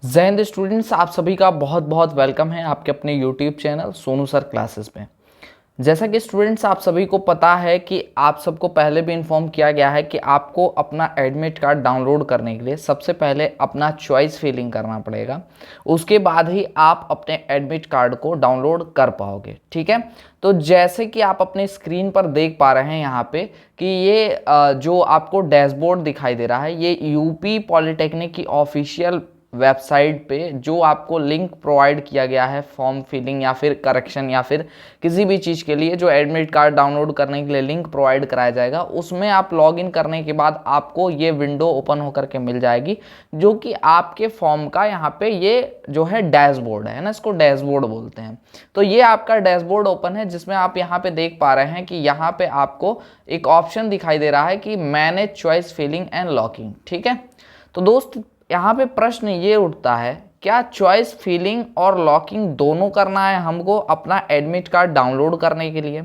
जय हिंद स्टूडेंट्स, आप सभी का बहुत बहुत वेलकम है आपके अपने YouTube channel Sonu sir classes में। जैसा कि स्टूडेंट्स आप सभी को पता है कि आप सबको पहले भी इन्फॉर्म किया गया है कि आपको अपना एडमिट कार्ड डाउनलोड करने के लिए सबसे पहले अपना चॉइस फिलिंग करना पड़ेगा। उसके बाद ही आप अपने एडमिट कार्ड को डाउनलोड कर पाओगे। ठीक है, तो जैसे कि आप अपने स्क्रीन पर देख पा रहे हैं यहाँ पे कि ये जो आपको डैशबोर्ड दिखाई दे रहा है, ये यूपी पॉलिटेक्निक की ऑफिशियल वेबसाइट पे जो आपको लिंक प्रोवाइड किया गया है फॉर्म फिलिंग या फिर करेक्शन या फिर किसी भी चीज़ के लिए जो एडमिट कार्ड डाउनलोड करने के लिए लिंक प्रोवाइड कराया जाएगा, उसमें आप लॉगिन करने के बाद आपको ये विंडो ओपन होकर के मिल जाएगी, जो कि आपके फॉर्म का यहाँ पे ये जो है डैशबोर्ड है ना, इसको डैशबोर्ड बोलते हैं। तो ये आपका डैशबोर्ड ओपन है, जिसमें आप यहाँ पे देख पा रहे हैं कि यहाँ पे आपको एक ऑप्शन दिखाई दे रहा है कि manage choice filling and locking. ठीक है, तो दोस्त यहाँ पे प्रश्न ये उठता है, क्या चॉइस फिलिंग और लॉकिंग दोनों करना है हमको अपना एडमिट कार्ड डाउनलोड करने के लिए?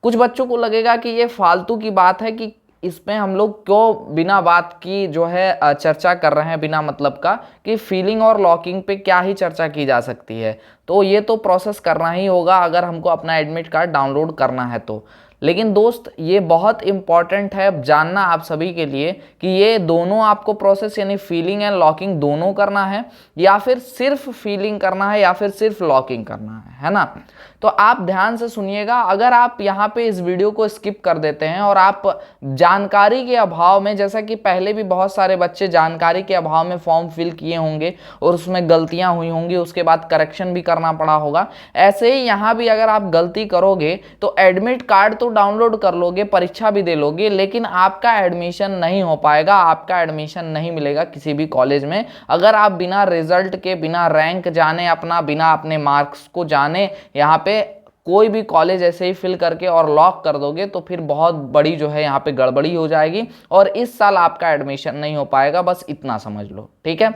कुछ बच्चों को लगेगा कि ये फालतू की बात है कि इसमें हम लोग क्यों बिना बात की जो है चर्चा कर रहे हैं बिना मतलब का, कि फीलिंग और लॉकिंग पे क्या ही चर्चा की जा सकती है। तो ये तो प्रोसेस करना ही होगा अगर हमको अपना एडमिट कार्ड डाउनलोड करना है तो। लेकिन दोस्त ये बहुत इंपॉर्टेंट है जानना आप सभी के लिए कि ये दोनों आपको प्रोसेस यानी फीलिंग एंड लॉकिंग दोनों करना है, या फिर सिर्फ फीलिंग करना है, या फिर सिर्फ लॉकिंग करना है ना। तो आप ध्यान से सुनिएगा। अगर आप यहाँ पे इस वीडियो को स्किप कर देते हैं और आप जानकारी के अभाव में, जैसा कि पहले भी बहुत सारे बच्चे जानकारी के अभाव में फॉर्म फिल किए होंगे और उसमें गलतियां हुई होंगी, उसके बाद करेक्शन भी करना पड़ा होगा, ऐसे ही यहाँ भी अगर आप गलती करोगे तो एडमिट कार्ड तो डाउनलोड कर लोगे, परीक्षा भी दे लोगे, लेकिन आपका एडमिशन नहीं हो पाएगा, आपका एडमिशन नहीं मिलेगा किसी भी कॉलेज में अगर आप बिना रिजल्ट के, बिना रैंक जाने, अपना बिना अपने मार्क्स को जाने यहाँ पे कोई भी कॉलेज ऐसे ही फिल करके और लॉक कर दोगे तो फिर बहुत बड़ी जो है यहाँ पे गड़बड़ी हो जाएगी और इस साल आपका एडमिशन नहीं हो पाएगा। बस इतना समझ लो। ठीक है,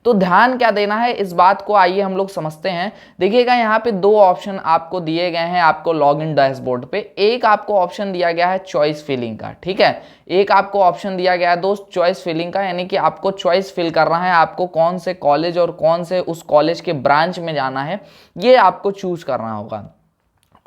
तो ध्यान क्या देना है इस बात को, आइए हम लोग समझते हैं। देखिएगा यहाँ पे दो ऑप्शन आपको दिए गए हैं आपको लॉग इन डैशबोर्ड पे। एक आपको ऑप्शन दिया गया है चॉइस फिलिंग का। ठीक है, एक आपको ऑप्शन दिया गया है दोस्त चॉइस फिलिंग का, यानी कि आपको चॉइस फिल करना है, आपको कौन से कॉलेज और कौन से उस कॉलेज के ब्रांच में जाना है ये आपको चूज करना होगा।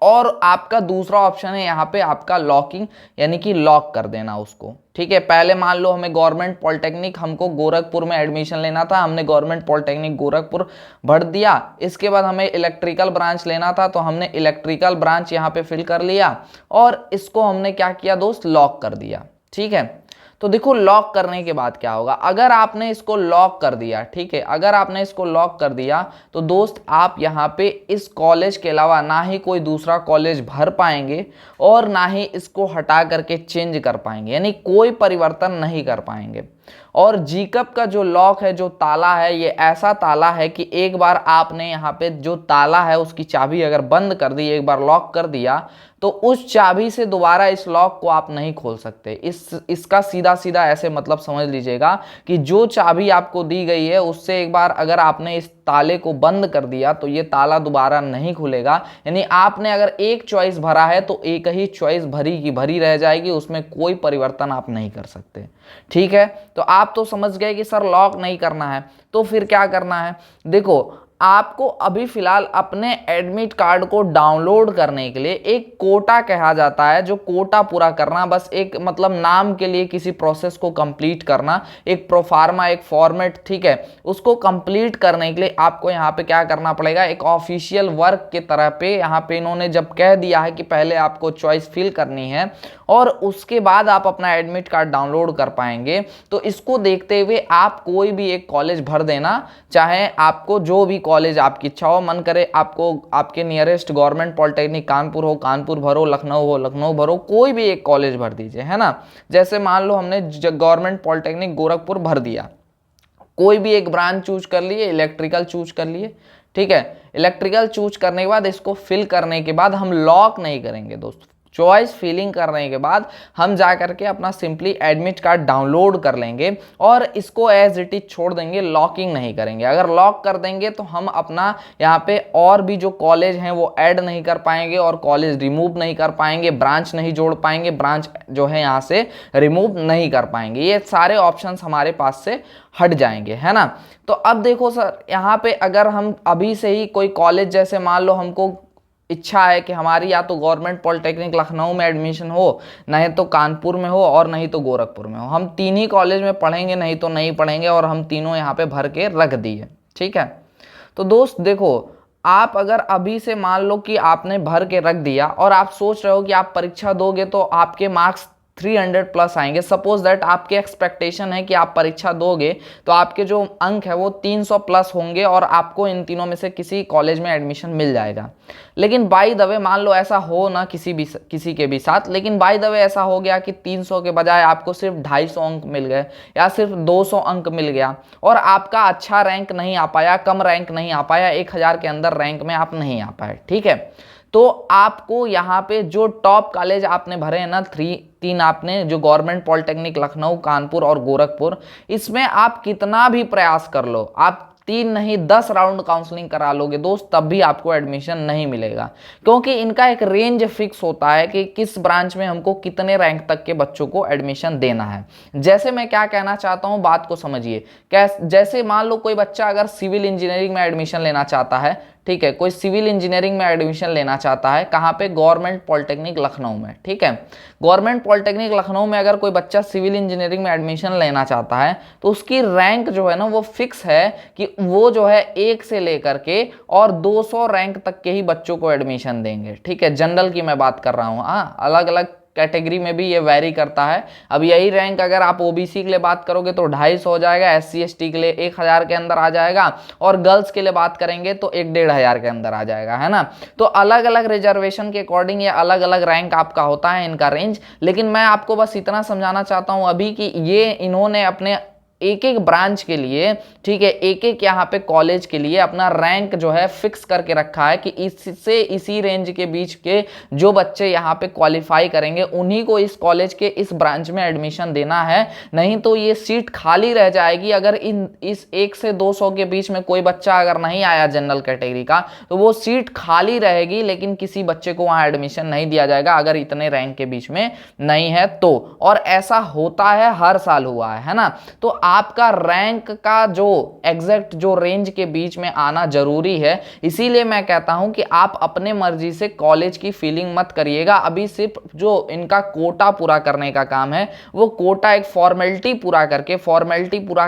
और आपका दूसरा ऑप्शन है यहाँ पे आपका लॉकिंग, यानी कि लॉक कर देना उसको। ठीक है, पहले मान लो हमें गवर्नमेंट पॉलिटेक्निक, हमको गोरखपुर में एडमिशन लेना था, हमने गवर्नमेंट पॉलिटेक्निक गोरखपुर भर दिया। इसके बाद हमें इलेक्ट्रिकल ब्रांच लेना था तो हमने इलेक्ट्रिकल ब्रांच यहाँ पे फिल कर लिया और इसको हमने क्या किया दोस्त, लॉक कर दिया। ठीक है, तो देखो लॉक करने के बाद क्या होगा, अगर आपने इसको लॉक कर दिया, ठीक है, अगर आपने इसको लॉक कर दिया तो दोस्त आप यहाँ पे इस कॉलेज के अलावा ना ही कोई दूसरा कॉलेज भर पाएंगे और ना ही इसको हटा करके चेंज कर पाएंगे, यानी कोई परिवर्तन नहीं कर पाएंगे। और जीकअप का जो लॉक है, जो ताला है, ये ऐसा ताला है कि एक बार आपने यहाँ पे जो ताला है उसकी चाबी अगर बंद कर दी, एक बार लॉक कर दिया, तो उस चाबी से दोबारा इस लॉक को आप नहीं खोल सकते। इसका सीधा सीधा ऐसे मतलब समझ लीजिएगा कि जो चाबी आपको दी गई है उससे एक बार अगर आपने इस ताले को बंद कर दिया तो ये ताला दोबारा नहीं खुलेगा। यानी आपने अगर एक चॉइस भरा है तो एक ही चॉइस भरी की भरी रह जाएगी, उसमें कोई परिवर्तन आप नहीं कर सकते। ठीक है, तो आप तो समझ गए कि सर लॉक नहीं करना है, तो फिर क्या करना है। देखो आपको अभी फिलहाल अपने एडमिट कार्ड को डाउनलोड करने के लिए एक कोटा कहा जाता है, जो कोटा पूरा करना, बस एक मतलब नाम के लिए किसी प्रोसेस को कंप्लीट करना, एक प्रोफार्मा, एक फॉर्मेट, ठीक है, उसको कंप्लीट करने के लिए आपको यहाँ पे क्या करना पड़ेगा, एक ऑफिशियल वर्क के तरह पे यहाँ पे इन्होंने जब कह दिया है कि पहले आपको चॉइस फिल करनी है और उसके बाद आप अपना एडमिट कार्ड डाउनलोड कर पाएंगे, तो इसको देखते हुए आप कोई भी एक कॉलेज भर देना, चाहे आपको जो भी कॉलेज आपकी इच्छा हो, मन करे आपको आपके नियरेस्ट गवर्नमेंट पॉलिटेक्निक कानपुर हो कानपुर भरो, लखनऊ हो लखनऊ भरो, कोई भी एक कॉलेज भर दीजिए, है ना। जैसे मान लो हमने गवर्नमेंट पॉलिटेक्निक गोरखपुर भर दिया, कोई भी एक ब्रांच चूज कर लिए, इलेक्ट्रिकल चूज कर लिए। ठीक है, इलेक्ट्रिकल चूज करने के बाद इसको फिल करने के बाद हम लॉक नहीं करेंगे दोस्तों, चॉइस फिलिंग करने के बाद हम जा करके अपना सिंपली एडमिट कार्ड डाउनलोड कर लेंगे और इसको एज इट इज छोड़ देंगे, लॉकिंग नहीं करेंगे। अगर लॉक कर देंगे तो हम अपना यहाँ पे और भी जो कॉलेज हैं वो ऐड नहीं कर पाएंगे और कॉलेज रिमूव नहीं कर पाएंगे, ब्रांच नहीं जोड़ पाएंगे, ब्रांच जो है यहाँ से रिमूव नहीं कर पाएंगे। ये सारे ऑप्शंस हमारे पास से हट जाएंगे, है ना। तो अब देखो सर, यहाँ पे अगर हम अभी से ही कोई कॉलेज, जैसे मान लो हमको इच्छा है कि हमारी या तो गवर्नमेंट पॉलिटेक्निक लखनऊ में एडमिशन हो, नहीं तो कानपुर में हो और नहीं तो गोरखपुर में हो, हम तीन ही कॉलेज में पढ़ेंगे, नहीं तो नहीं पढ़ेंगे, और हम तीनों यहाँ पे भर के रख दिए, ठीक है। तो दोस्त देखो, आप अगर अभी से मान लो कि आपने भर के रख दिया और आप सोच रहे हो कि आप परीक्षा दोगे तो आपके मार्क्स 300 प्लस आएंगे, सपोज दैट आपके एक्सपेक्टेशन है कि आप परीक्षा दोगे तो आपके जो अंक है वो 300 प्लस होंगे और आपको इन तीनों में से किसी कॉलेज में एडमिशन मिल जाएगा। लेकिन बाय द वे मान लो ऐसा हो ना किसी के भी साथ, लेकिन बाय द वे ऐसा हो गया कि 300 के बजाय आपको सिर्फ 250 अंक मिल गए या सिर्फ 200 अंक मिल गया और आपका अच्छा रैंक नहीं आ पाया, कम रैंक नहीं आ पाया, 1000 के अंदर रैंक में आप नहीं आ पाए, ठीक है। तो आपको यहाँ पे जो टॉप कॉलेज आपने भरे हैं ना, तीन आपने जो गवर्नमेंट पॉलिटेक्निक लखनऊ, कानपुर और गोरखपुर, इसमें आप कितना भी प्रयास कर लो, आप 3 नहीं 10 राउंड काउंसलिंग करा लोगे दोस्त, तब भी आपको एडमिशन नहीं मिलेगा, क्योंकि इनका एक रेंज फिक्स होता है कि किस ब्रांच में हमको कितने रैंक तक के बच्चों को एडमिशन देना है। जैसे मैं क्या कहना चाहता हूं, बात को समझिए। जैसे मान लो कोई बच्चा अगर सिविल इंजीनियरिंग में एडमिशन लेना चाहता है, ठीक है, कोई सिविल इंजीनियरिंग में एडमिशन लेना चाहता है, कहाँ पे? गवर्नमेंट पॉलिटेक्निक लखनऊ में, ठीक है। गवर्नमेंट पॉलिटेक्निक लखनऊ में अगर कोई बच्चा सिविल इंजीनियरिंग में एडमिशन लेना चाहता है तो उसकी रैंक जो है ना वो फिक्स है कि वो जो है 1 से लेकर के और 200 रैंक तक के ही बच्चों को एडमिशन देंगे, ठीक है। जनरल की मैं बात कर रहा हूँ, हाँ, अलग अलग कैटेगरी में भी ये वैरी करता है। अब यही रैंक अगर आप ओबीसी के लिए बात करोगे तो 250 हो जाएगा, एससी एसटी के लिए 1000 के अंदर आ जाएगा और गर्ल्स के लिए बात करेंगे तो 1-1500 के अंदर आ जाएगा, है ना। तो अलग अलग रिजर्वेशन के अकॉर्डिंग ये अलग अलग रैंक आपका होता है, इनका रेंज। लेकिन मैं आपको बस इतना समझाना चाहता हूं अभी कि ये इन्होंने अपने एक एक ब्रांच के लिए, ठीक है, एक एक यहाँ पे कॉलेज के लिए अपना रैंक जो है फिक्स करके रखा है कि इससे इसी रेंज के बीच के जो बच्चे यहाँ पे क्वालिफाई करेंगे उन्हीं को इस कॉलेज के इस ब्रांच में एडमिशन देना है, नहीं तो ये सीट खाली रह जाएगी। अगर इस 1 से 200 के बीच में कोई बच्चा अगर नहीं आया जनरल कैटेगरी का तो वो सीट खाली रहेगी, लेकिन किसी बच्चे को वहाँ एडमिशन नहीं दिया जाएगा अगर इतने रैंक के बीच में नहीं है तो। और ऐसा होता है, हर साल हुआ है ना। तो आपका रैंक का जो एग्जैक्ट जो रेंज के बीच में आना जरूरी है, इसीलिए मैं कहता हूं कि आप अपने मर्जी से कॉलेज की फीलिंग मत करिएगा। अभी सिर्फ जो इनका कोटा पूरा करने का काम है, वो कोटा एक फॉर्मेलिटी पूरा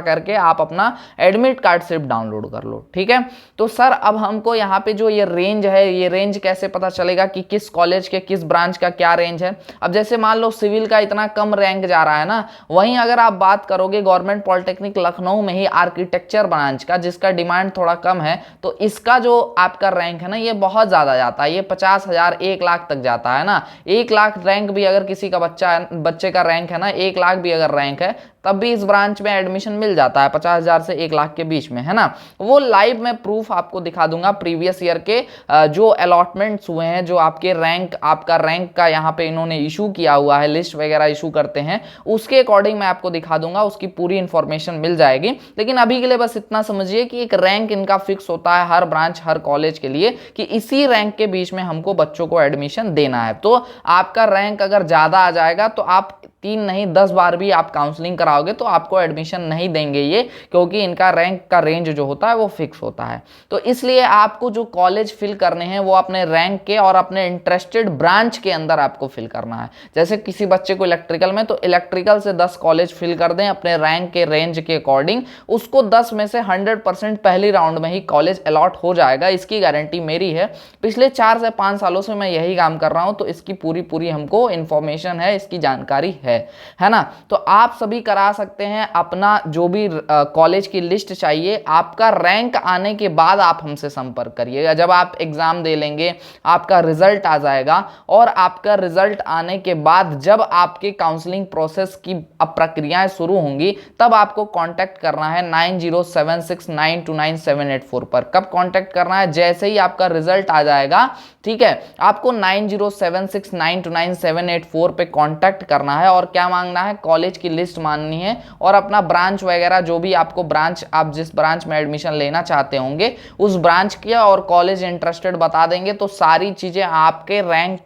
करके आप अपना एडमिट कार्ड सिर्फ डाउनलोड कर लो, ठीक है। तो सर अब हमको यहाँ पे जो ये रेंज है, ये रेंज कैसे पता चलेगा कि किस कॉलेज के किस ब्रांच का क्या रेंज है? अब जैसे मान लो सिविल का इतना कम रैंक जा रहा है ना, वहीं अगर आप बात करोगे गवर्नमेंट पॉलिटेक्निक लखनऊ में ही आर्किटेक्चर ब्रांच का, जिसका डिमांड थोड़ा कम है, तो इसका जो आपका रैंक है ना ये बहुत ज्यादा जाता है, ये 50,000 1 लाख तक जाता है ना। 1 लाख रैंक भी अगर किसी का बच्चे का रैंक है ना, 1 लाख भी अगर रैंक है तब भी इस ब्रांच में एडमिशन मिल जाता है 50,000 से 1 लाख के बीच में, है ना। वो लाइव में प्रूफ आपको दिखा दूंगा प्रीवियस ईयर के जो अलॉटमेंट्स हुए हैं, जो आपके रैंक, आपका रैंक का यहाँ पे इन्होंने इशू किया हुआ है, लिस्ट वगैरह इशू करते हैं, उसके अकॉर्डिंग मैं आपको दिखा दूंगा, उसकी पूरी इंफॉर्मेशन मिल जाएगी। लेकिन अभी के लिए बस इतना समझिए कि एक रैंक इनका फिक्स होता है हर ब्रांच हर कॉलेज के लिए कि इसी रैंक के बीच में हमको बच्चों को एडमिशन देना है। तो आपका रैंक अगर ज्यादा आ जाएगा तो आप 3 नहीं 10 बार भी आप काउंसलिंग कराओगे तो आपको एडमिशन नहीं देंगे ये, क्योंकि इनका रैंक का रेंज जो होता है वो फिक्स होता है। तो इसलिए आपको जो कॉलेज फिल करने हैं वो अपने रैंक के और अपने इंटरेस्टेड ब्रांच के अंदर आपको फिल करना है। जैसे किसी बच्चे को इलेक्ट्रिकल में, तो इलेक्ट्रिकल से 10 कॉलेज फिल कर दें अपने रैंक के रेंज के अकॉर्डिंग, उसको 10 में से 100% पहली राउंड में ही कॉलेज अलॉट हो जाएगा। इसकी गारंटी मेरी है, पिछले 4 से 5 सालों से मैं यही काम कर रहा हूं, तो इसकी पूरी हमको इंफॉर्मेशन है, इसकी जानकारी है। है ना। तो आप सभी करा सकते हैं अपना जो भी कॉलेज की लिस्ट चाहिए, आपका रैंक आने के बाद आप हमसे संपर्क करिएगा। जब आप एग्जाम दे लेंगे, आपका रिजल्ट आ जाएगा, और आपका रिजल्ट आने के बाद जब आपके काउंसलिंग प्रोसेस की अब प्रक्रियाएं शुरू होंगी, तब आपको कांटेक्ट करना है 9076929784 पर। कब कांटेक्ट करना है? जैसे ही आपका रिजल्ट आ जाएगा, ठीक है, आपको 9076929784 पे कांटेक्ट करना है। और क्या मांगना है? कॉलेज की लिस्ट मांगनी है, और अपना ब्रांच वगैरह जो भी आपको ब्रांच, आप जिस ब्रांच में एडमिशन लेना चाहते होंगे उस ब्रांच किया और कॉलेज इंटरेस्टेड बता देंगे, तो सारी चीजें आपके रैंक,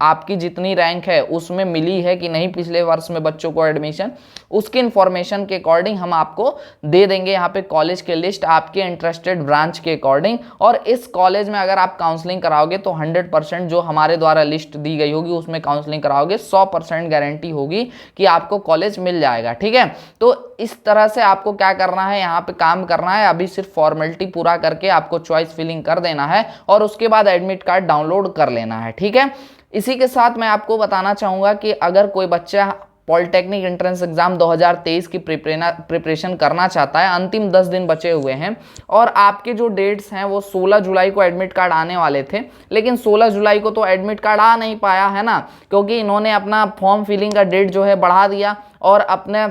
आपकी जितनी रैंक है उसमें मिली है कि नहीं पिछले वर्ष में बच्चों को एडमिशन, उसकी इंफॉर्मेशन के अकॉर्डिंग हम आपको दे देंगे यहाँ पे कॉलेज के लिस्ट आपके इंटरेस्टेड ब्रांच के अकॉर्डिंग। और इस कॉलेज में अगर आप काउंसलिंग कराओगे तो 100% जो हमारे द्वारा लिस्ट दी गई होगी उसमें काउंसलिंग कराओगे, 100% गारंटी होगी कि आपको कॉलेज मिल जाएगा, ठीक है। तो इस तरह से आपको क्या करना है, यहाँ पे काम करना है। अभी सिर्फ फॉर्मेलिटी पूरा करके आपको चॉइस फिलिंग कर देना है और उसके बाद एडमिट कार्ड डाउनलोड कर लेना है, ठीक है। इसी के साथ मैं आपको बताना चाहूंगा कि अगर कोई बच्चा पॉलिटेक्निक एंट्रेंस एग्जाम 2023 की प्रिपरेशन करना चाहता है, अंतिम 10 दिन बचे हुए हैं और आपके जो डेट्स हैं वो 16 जुलाई को एडमिट कार्ड आने वाले थे, लेकिन 16 जुलाई को तो एडमिट कार्ड आ नहीं पाया, है ना, क्योंकि इन्होंने अपना फॉर्म फिलिंग का डेट जो है बढ़ा दिया और अपने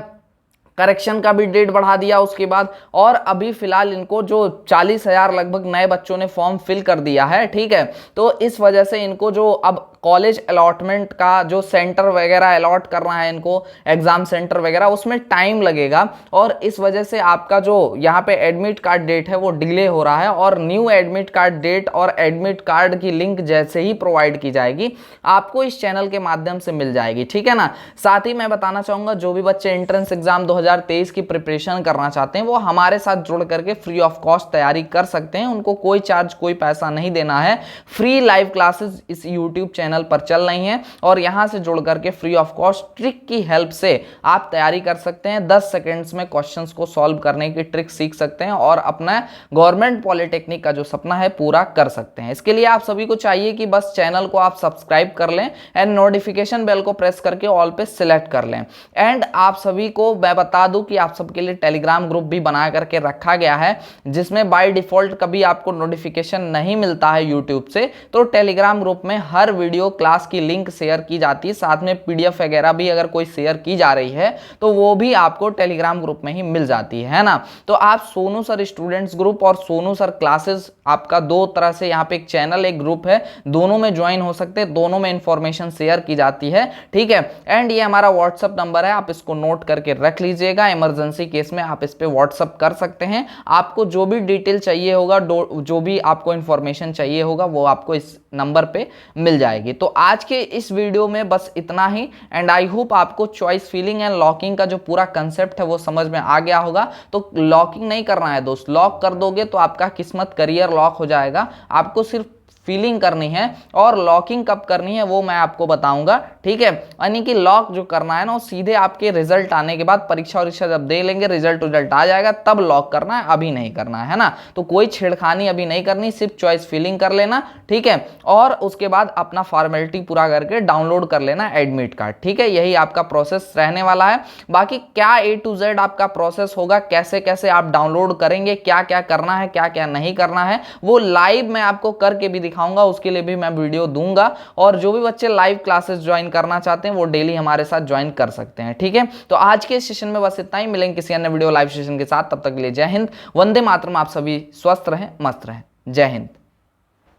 करेक्शन का भी डेट बढ़ा दिया उसके बाद। और अभी फिलहाल इनको जो 40,000 लगभग नए बच्चों ने फॉर्म फिल कर दिया है, ठीक है। तो इस वजह से इनको जो अब कॉलेज अलॉटमेंट का जो सेंटर वगैरह अलॉट करना है इनको, एग्जाम सेंटर वगैरह, उसमें टाइम लगेगा और इस वजह से आपका जो यहाँ पे एडमिट कार्ड डेट है वो डिले हो रहा है। और न्यू एडमिट कार्ड डेट और एडमिट कार्ड की लिंक जैसे ही प्रोवाइड की जाएगी आपको इस चैनल के माध्यम से मिल जाएगी, ठीक है ना। साथ ही मैं बताना चाहूंगा जो भी बच्चे एंट्रेंस एग्जाम 2023 की प्रिपरेशन करना चाहते हैं वो हमारे साथ जुड़ करके फ्री ऑफ कॉस्ट तैयारी कर सकते हैं। उनको कोई चार्ज, कोई पैसा नहीं देना है। फ्री लाइव क्लासेस इस यूट्यूब चैनल पर चल रही हैं और यहां से जुड़ करके फ्री ऑफ कॉस्ट ट्रिक की हेल्प से आप तैयारी कर सकते हैं। 10 सेकंड्स में क्वेश्चंस को सॉल्व करने की ट्रिक सीख सकते हैं और अपना गवर्नमेंट पॉलिटेक्निक का जो सपना है पूरा कर सकते हैं। इसके लिए आप सभी को चाहिए कि बस चैनल को आप सब्सक्राइब कर लें एंड नोटिफिकेशन बेल को प्रेस करके ऑल पे सिलेक्ट कर लें। एंड आप सभी को मैं बता दूं कि आप सबके लिए टेलीग्राम ग्रुप भी बना करके रखा गया है, जिसमें बाय डिफॉल्ट कभी आपको नोटिफिकेशन नहीं मिलता है यूट्यूब से, तो टेलीग्राम ग्रुप में हर वीडियो क्लास की लिंक शेयर की जाती है, साथ में पीडीएफ वगैरह भी अगर कोई शेयर की जा रही है तो वो भी आपको टेलीग्राम ग्रुप में ही मिल जाती है ना। तो आप सोनू सर स्टूडेंट्स ग्रुप और सोनू सर क्लासेस, आपका दो तरह से यहाँ पे एक चैनल, एक ग्रुप है, दोनों में ज्वाइन हो सकते हैं, दोनों में इंफॉर्मेशन शेयर की जाती है, ठीक है। एंड ये हमारा व्हाट्सअप नंबर है, आप इसको नोट करके रख लीजिएगा। इमरजेंसी केस में आप इस पे व्हाट्सअप कर सकते हैं। आपको जो भी डिटेल चाहिए होगा, जो भी आपको इंफॉर्मेशन चाहिए होगा वो आपको इस नंबर पे मिल जाएगी। तो आज के इस वीडियो में बस इतना ही एंड आई होप आपको चॉइस फिलिंग एंड लॉकिंग का जो पूरा कंसेप्ट है वो समझ में आ गया होगा। तो लॉकिंग नहीं करना है दोस्त, लॉक कर दोगे तो आपका किस्मत, करियर लॉक हो जाएगा। आपको सिर्फ फीलिंग करनी है और लॉकिंग कब करनी है वो मैं आपको बताऊंगा, ठीक है। यानी कि लॉक जो करना है ना वो सीधे आपके रिजल्ट आने के बाद, परीक्षा वरीक्षा जब दे लेंगे, रिजल्ट आ जाएगा तब लॉक करना है, अभी नहीं करना है ना। तो कोई छेड़खानी अभी नहीं करनी, सिर्फ चॉइस फिलिंग कर लेना, ठीक है। और उसके बाद अपना फॉर्मेलिटी पूरा करके डाउनलोड कर लेना एडमिट कार्ड, ठीक है। यही आपका प्रोसेस रहने वाला है। बाकी क्या A to Z आपका प्रोसेस होगा, कैसे कैसे आप डाउनलोड करेंगे, क्या क्या करना है, क्या क्या नहीं करना है, वो लाइव मैं आपको करके भी दिखाऊंगा, उसके लिए भी मैं वीडियो दूंगा। और जो भी बच्चे लाइव क्लासेस ज्वाइन करना चाहते हैं वो डेली हमारे साथ ज्वाइन कर सकते हैं, ठीक है। तो आज के सेशन में बस इतना ही, मिलेंगे किसी अन्य वीडियो लाइव सेशन के साथ। तब तक के लिए जय हिंद, वंदे मातरम। आप सभी स्वस्थ रहें, मस्त रहें। जय हिंद।